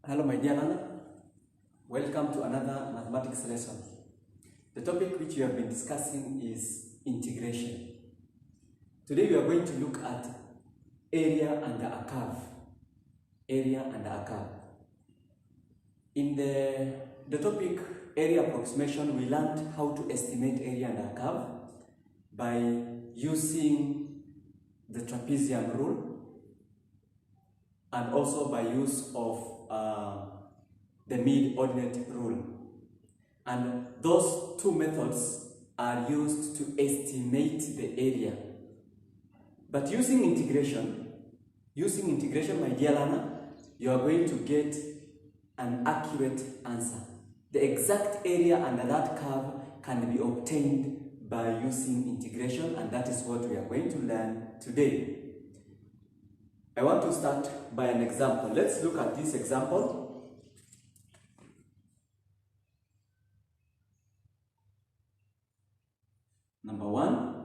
Hello my dear learner, welcome to another mathematics lesson. The topic which we have been discussing is integration. Today we are going to look at area under a curve. Area under a curve. In the topic area approximation, we learned how to estimate area under a curve by using the trapezium rule and also by use of the mid-ordinate rule. And those two methods are used to estimate the area. But using integration, my dear learner, you are going to get an accurate answer. The exact area under that curve can be obtained by using integration, and that is what we are going to learn today. I want to start by an example. Let's look at this example. Number 1,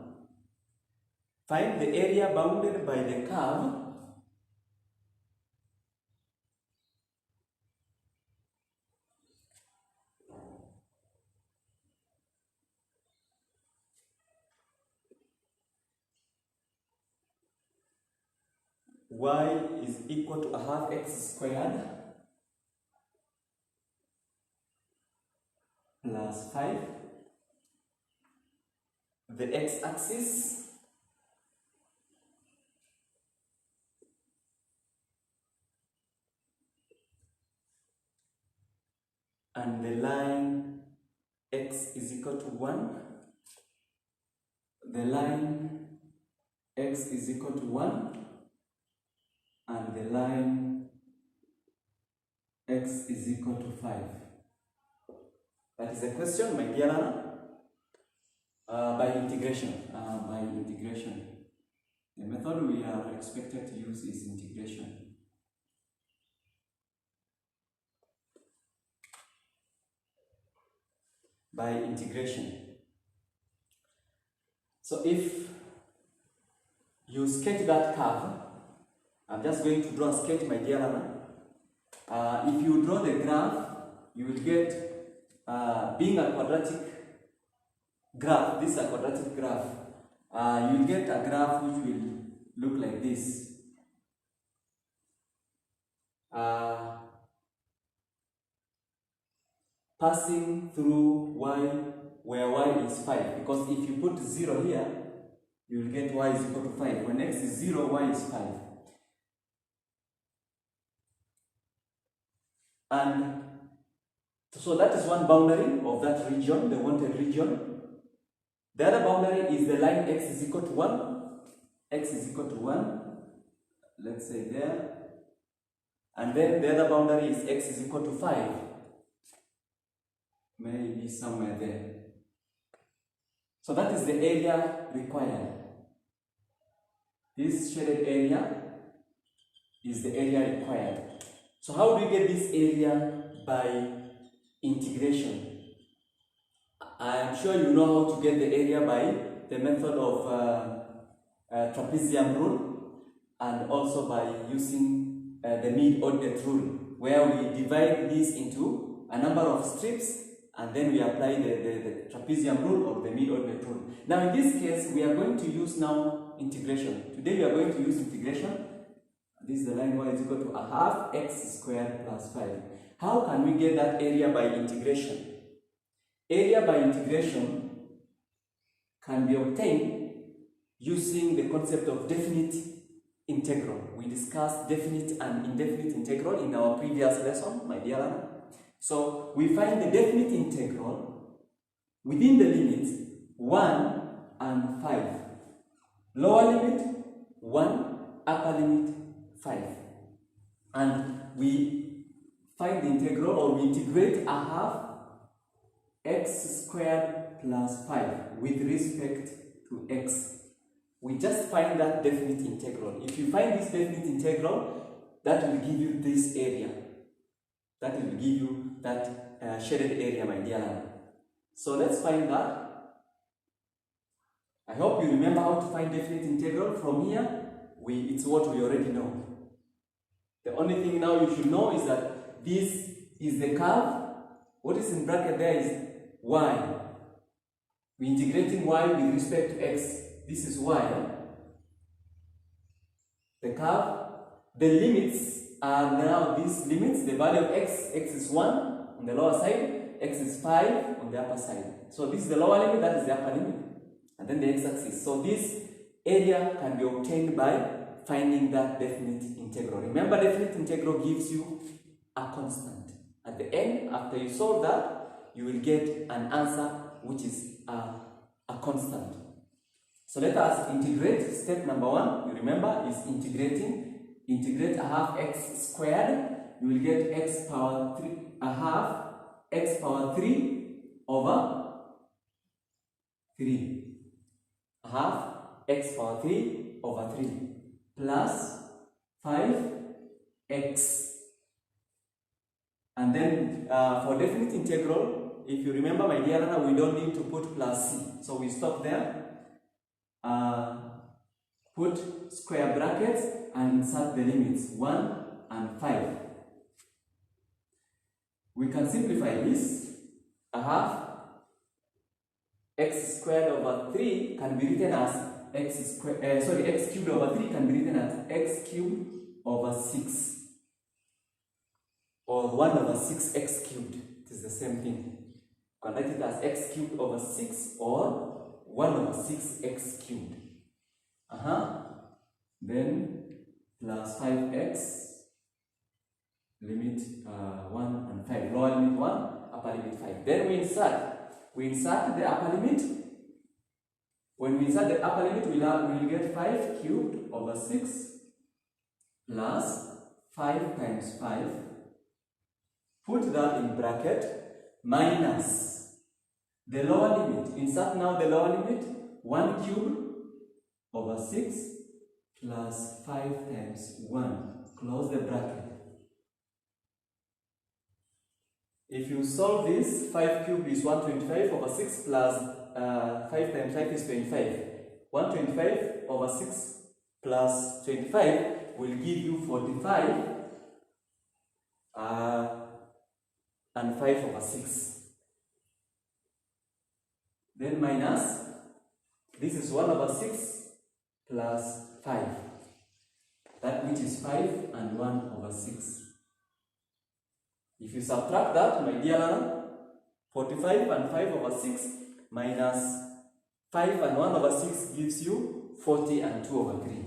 find the area bounded by the curve y is equal to a half x squared plus 5. The x-axis and the line x is equal to 1. The line x is equal to 1 and the line x is equal to 5. That is the question, my dear learner. By integration. The method we are expected to use is integration. By integration. So if you sketch that curve, I'm just going to draw a sketch, my dear learner. If you draw the graph, you will get, being a quadratic graph, this is a quadratic graph, you will get a graph which will look like this. Passing through y, where y is 5, because if you put 0 here, you will get y is equal to 5. When x is 0, y is 5. And so that is one boundary of that region, the wanted region. The other boundary is the line x is equal to 1. X is equal to 1. Let's say there. And then the other boundary is x is equal to 5. Maybe somewhere there. So that is the area required. This shaded area is the area required. So how do we get this area? By integration. I am sure you know how to get the area by the method of trapezium rule and also by using the mid-ordinate rule, where we divide this into a number of strips and then we apply the trapezium rule or the mid-ordinate rule. Now in this case, we are going to use now integration. Today we are going to use integration. This is the line y is equal to a half x squared plus 5. How can we get that area by integration? Area by integration can be obtained using the concept of definite integral. We discussed definite and indefinite integral in our previous lesson, my dear learner. So we find the definite integral within the limits 1 and 5. Lower limit 1, upper limit 5. And we find the integral, or we integrate a half x squared plus 5 with respect to x. We just find that definite integral. If you find this definite integral, that will give you this area. That will give you that shaded area, my dear learner. So let's find that. I hope you remember how to find definite integral. From here, it's what we already know. The only thing now you should know is that This is the curve. What is in bracket there is y. We're integrating y with respect to x. This is y. The curve. The limits are now these limits. The value of x is 1 on the lower side, x is 5 on the upper side. So this is the lower limit, that is the upper limit. And then the x-axis. So this area can be obtained by finding that definite integral. Remember, definite integral gives you a constant. At the end, after you solve that, you will get an answer which is a constant. So let us integrate. Step number 1, you remember, is integrating. Integrate a half x squared. You will get x power 3, a half x power 3 over 3. A half x power 3 over 3 plus 5x. And then for definite integral, if you remember, my dear learner, we don't need to put plus c. So we stop there. Put square brackets and insert the limits 1 and 5. We can simplify this. A half x squared over 3 can be written as x cubed over 3 can be written as x cubed over 6, or 1 over 6x cubed. It is the same thing. You can write it as x cubed over 6 or 1 over 6x cubed. Then plus 5x, limit 1 and 5, lower limit 1, upper limit 5. Then we insert the upper limit. When we insert the upper limit, we'll get 5 cubed over 6 plus 5 times 5. Put that in bracket minus the lower limit. Insert now the lower limit, 1 cubed over 6 plus 5 times 1. Close the bracket. If you solve this, 5 cubed is 125 over 6 plus 5 times 5 is 25. 125 over 6 plus 25 will give you 45 and 5 over 6. Then minus, this is 1 over 6 plus 5. That which is 5 and 1 over 6. If you subtract that, my dear learner, 45 and 5 over 6 minus 5 and 1 over 6 gives you 40 and 2 over 3.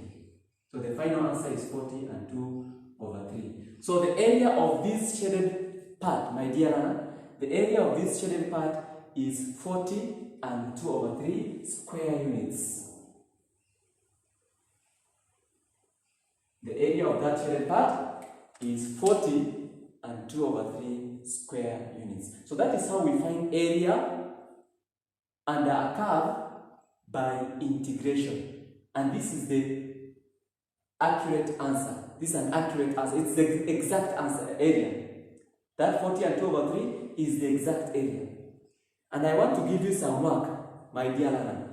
So the final answer is 40 and 2 over 3. So the area of this shaded part, my dear learner, the area of this shaded part is 40 and 2 over 3 square units. The area of that shaded part is 40 and 2 over 3 square units. So that is how we find area under a curve by integration. And this is the accurate answer. This is an accurate answer. It's the exact answer, area. That 40 and 2 over 3 is the exact area. And I want to give you some work, my dear learner.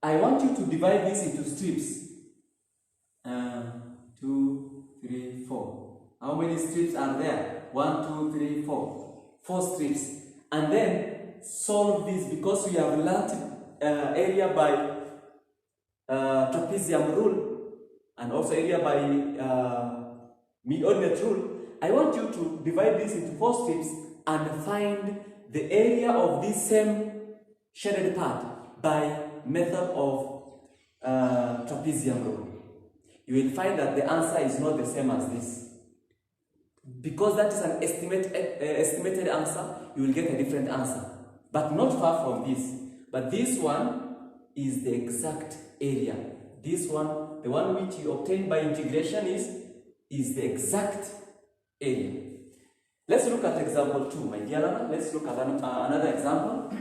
I want you to divide this into strips. 2, 3, 4. How many strips are there? 1, 2, 3, 4. 4 strips. And then solve this, because we have learnt area by trapezium rule and also area by mid-ordinate rule. I want you to divide this into 4 strips and find the area of this same shaded part by method of trapezium rule. You will find that the answer is not the same as this. Because that is an estimated answer, you will get a different answer. But not far from this. But this one is the exact area. This one, the one which you obtain by integration is the exact area. Let's look at example 2, my dear learner. Let's look at another example.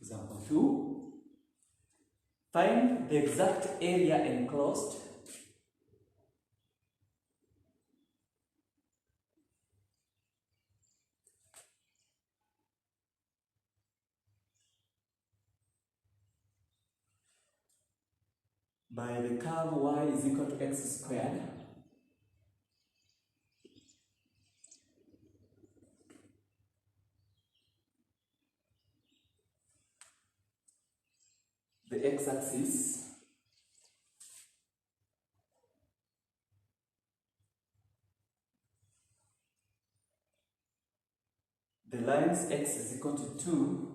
Example 2. Find the exact area enclosed by the curve y is equal to x squared the x-axis the lines x is equal to 2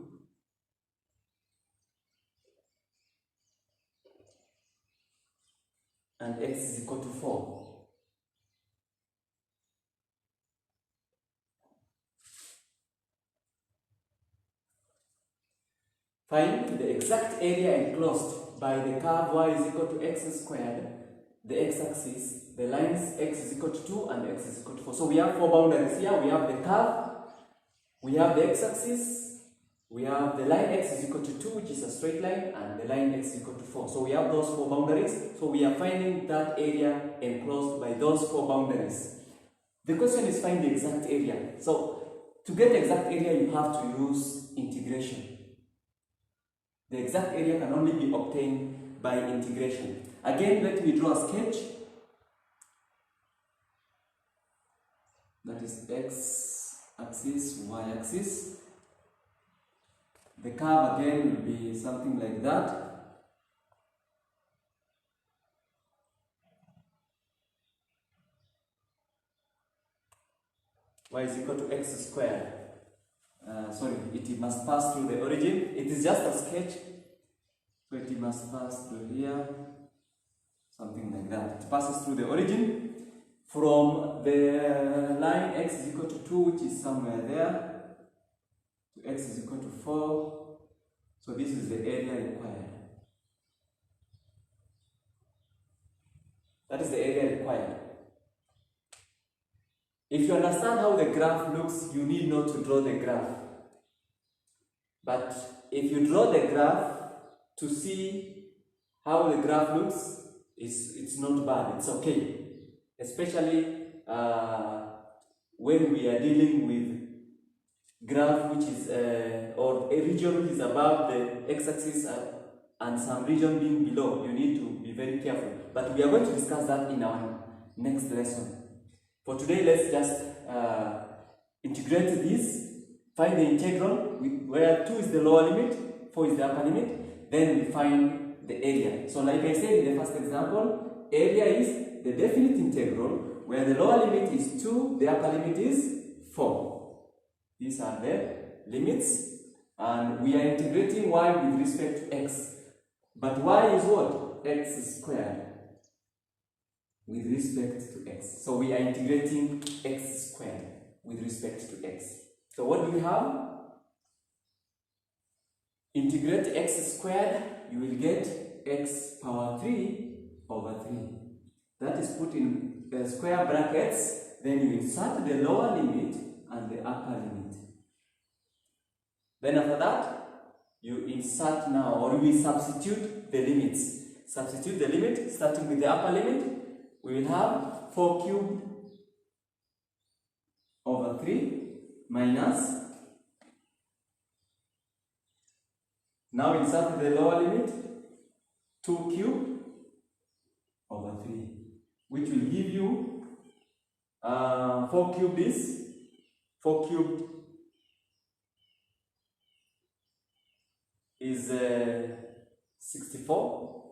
and x is equal to 4. Find the exact area enclosed by the curve y is equal to x squared, the x-axis, the lines x is equal to 2 and x is equal to 4. So we have four boundaries here. We have the curve, we have the x-axis, we have the line x is equal to 2, which is a straight line, and the line x is equal to 4. So we have those four boundaries. So we are finding that area enclosed by those four boundaries. The question is find the exact area. So to get the exact area, you have to use integration. The exact area can only be obtained by integration. Again, let me draw a sketch. That is x-axis, y-axis. The curve again will be something like that. Y is equal to x squared. It must pass through the origin. It is just a sketch. So it must pass through here. Something like that. It passes through the origin from the line x is equal to 2, which is somewhere there, to x is equal to 4. So this is the area required. That is the area required. If you understand how the graph looks, you need not to draw the graph. But if you draw the graph to see how the graph looks, it's not bad, it's okay. Especially when we are dealing with graph which is, or a region which is above the x-axis and some region being below. You need to be very careful. But we are going to discuss that in our next lesson. For today, let's just integrate this, find the integral, where 2 is the lower limit, 4 is the upper limit, then we find the area. So like I said in the first example, area is the definite integral, where the lower limit is 2, the upper limit is 4. These are the limits, and we are integrating y with respect to x. But y is what? X squared with respect to x. So we are integrating x squared with respect to x. So what do we have? Integrate x squared, you will get x power 3 over 3. That is put in the square brackets, then you insert the lower limit and the upper limit. Then after that, you insert now, or we substitute the limits. Substitute the limit, starting with the upper limit, we will have 4 cubed over 3 minus, now insert the lower limit, 2 cubed over 3, which will give you 4 cubed is 4 cubed is 64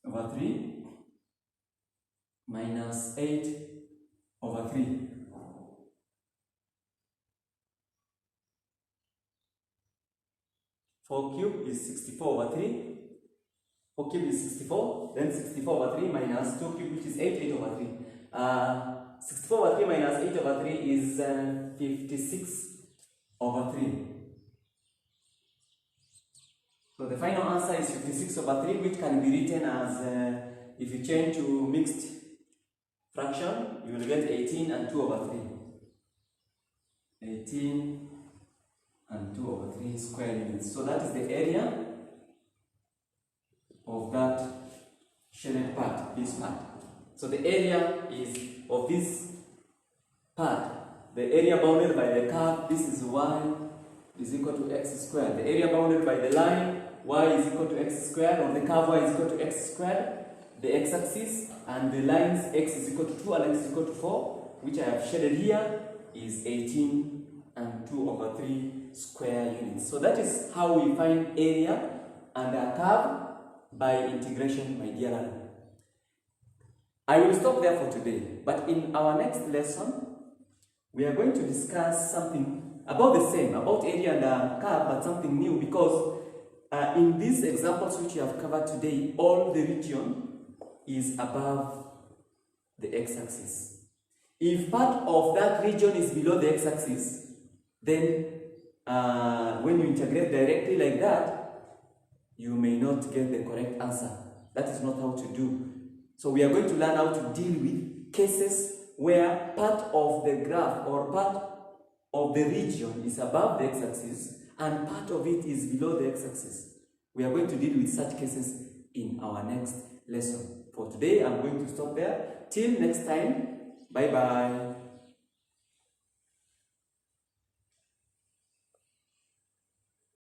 over 3 minus 8 over 3. Four cubed is 64 over 3. 4 cubed is 64, then 64 over 3 minus 2 cubed, which is 8 over 3. 64 over 3 minus 8 over 3 is 56 over 3. So the final answer is 56 over 3, which can be written as, if you change to mixed fraction, you will get 18 and 2 over 3. 18 and 2 over 3 square units. So that is the area of that shaded part, this part. So the area is of this part, the area bounded by the curve, this is y is equal to x squared. The area bounded by the line y is equal to x squared, or the curve y is equal to x squared, the x-axis, and the lines x is equal to 2 and x is equal to 4, which I have shaded here, is 18 and 2/3 square units. So that is how we find area and a curve by integration, my dear learner. I will stop there for today, but in our next lesson, we are going to discuss something about the same, about area and a curve, but something new, because in these examples which we have covered today, all the region is above the x-axis. If part of that region is below the x-axis, then when you integrate directly like that, you may not get the correct answer. That is not how to do. So we are going to learn how to deal with cases where part of the graph or part of the region is above the x-axis and part of it is below the x-axis. We are going to deal with such cases in our next lesson. For today, I'm going to stop there. Till next time, bye-bye.